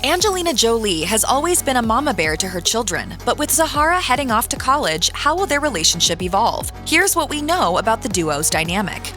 Angelina Jolie has always been a mama bear to her children, but with Zahara heading off to college, how will their relationship evolve? Here's what we know about the duo's dynamic.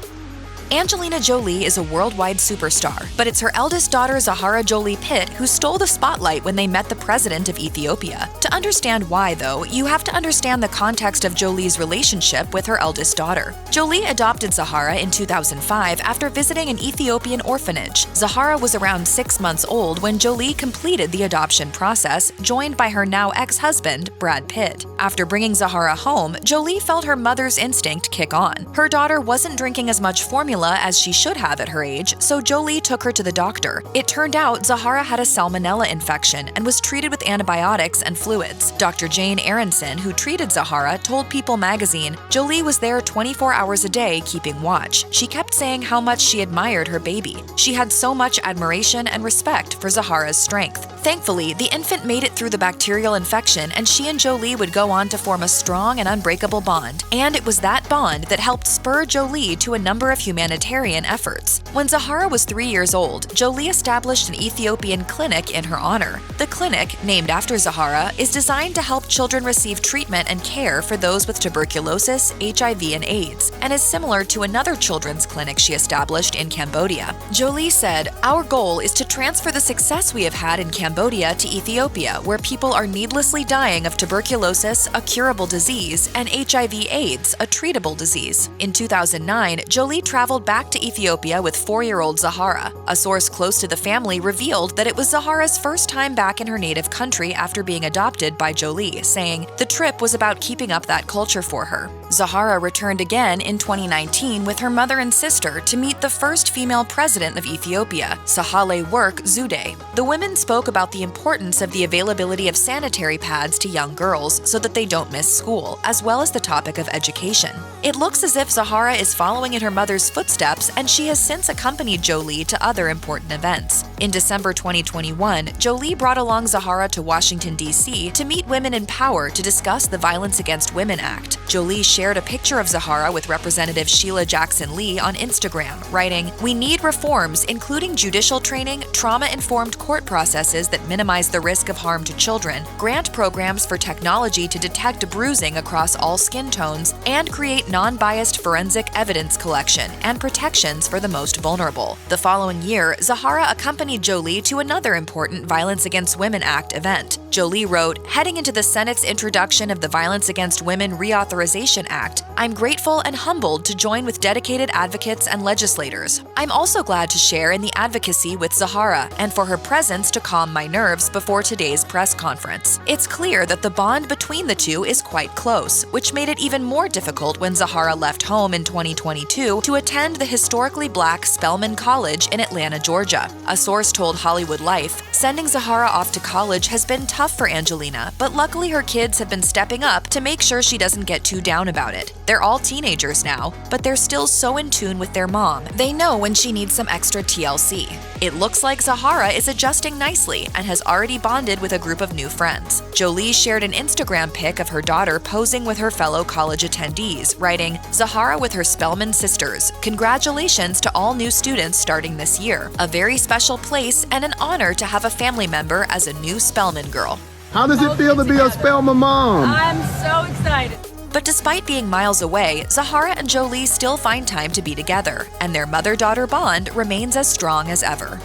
Angelina Jolie is a worldwide superstar, but it's her eldest daughter Zahara Jolie Pitt who stole the spotlight when they met the president of Ethiopia. To understand why, though, you have to understand the context of Jolie's relationship with her eldest daughter. Jolie adopted Zahara in 2005 after visiting an Ethiopian orphanage. Zahara was around 6 months old when Jolie completed the adoption process, joined by her now ex-husband, Brad Pitt. After bringing Zahara home, Jolie felt her mother's instinct kick on. Her daughter wasn't drinking as much formula as she should have at her age, so Jolie took her to the doctor. It turned out Zahara had a salmonella infection and was treated with antibiotics and fluids. Dr. Jane Aronson, who treated Zahara, told People magazine, "Jolie was there 24 hours a day keeping watch. She kept saying how much she admired her baby. She had so much admiration and respect for Zahara's strength." Thankfully, the infant made it through the bacterial infection, and she and Jolie would go on to form a strong and unbreakable bond. And it was that bond that helped spur Jolie to a number of humanitarian efforts. When Zahara was 3 years old, Jolie established an Ethiopian clinic in her honor. The clinic, named after Zahara, is designed to help children receive treatment and care for those with tuberculosis, HIV, and AIDS, and is similar to another children's clinic she established in Cambodia. Jolie said, "Our goal is to transfer the success we have had in Cambodia to Ethiopia, where people are needlessly dying of tuberculosis, a curable disease, and HIV/AIDS, a treatable disease." In 2009, Jolie traveled back to Ethiopia with 4-year-old Zahara. A source close to the family revealed that it was Zahara's first time back in her native country after being adopted by Jolie, saying, "The trip was about keeping up that culture for her." Zahara returned again in 2019 with her mother and sister to meet the first female president of Ethiopia, Sahle Work Zewde. The women spoke about the importance of the availability of sanitary pads to young girls so that they don't miss school, as well as the topic of education. It looks as if Zahara is following in her mother's footsteps, and she has since accompanied Jolie to other important events. In December 2021, Jolie brought along Zahara to Washington, D.C. to meet women in power to discuss the Violence Against Women Act. Jolie shared a picture of Zahara with Representative Sheila Jackson Lee on Instagram, writing, "We need reforms, including judicial training, trauma-informed court processes that minimize the risk of harm to children, grant programs for technology to detect bruising across all skin tones, and create non-biased forensic evidence collection and protections for the most vulnerable." The following year, Zahara accompanied Jolie to another important Violence Against Women Act event. Jolie wrote, "Heading into the Senate's introduction of the Violence Against Women Reauthorization Act, I'm grateful and humbled to join with dedicated advocates and legislators. I'm also glad to share in the advocacy with Zahara and for her presence to calm my nerves before today's press conference. It's clear that the bond between the two is quite close, which made it even more difficult when Zahara left home in 2022 to attend the historically black Spelman College in Atlanta, Georgia." A source told Hollywood Life, "Sending Zahara off to college has been tough for Angelina, but luckily her kids have been stepping up to make sure she doesn't get too down about it. They're all teenagers now, but they're still so in tune with their mom. They know when she needs some extra TLC. It looks like Zahara is adjusting nicely and has already bonded with a group of new friends." Jolie shared an Instagram pic of her daughter posing with her fellow college attendees, writing, "Zahara with her Spelman sisters. Congratulations to all new students starting this year. A very special place and an honor to have a family member as a new Spelman girl." How does it feel to be a Spelman mom? I'm so excited. But despite being miles away, Zahara and Jolie still find time to be together, and their mother-daughter bond remains as strong as ever.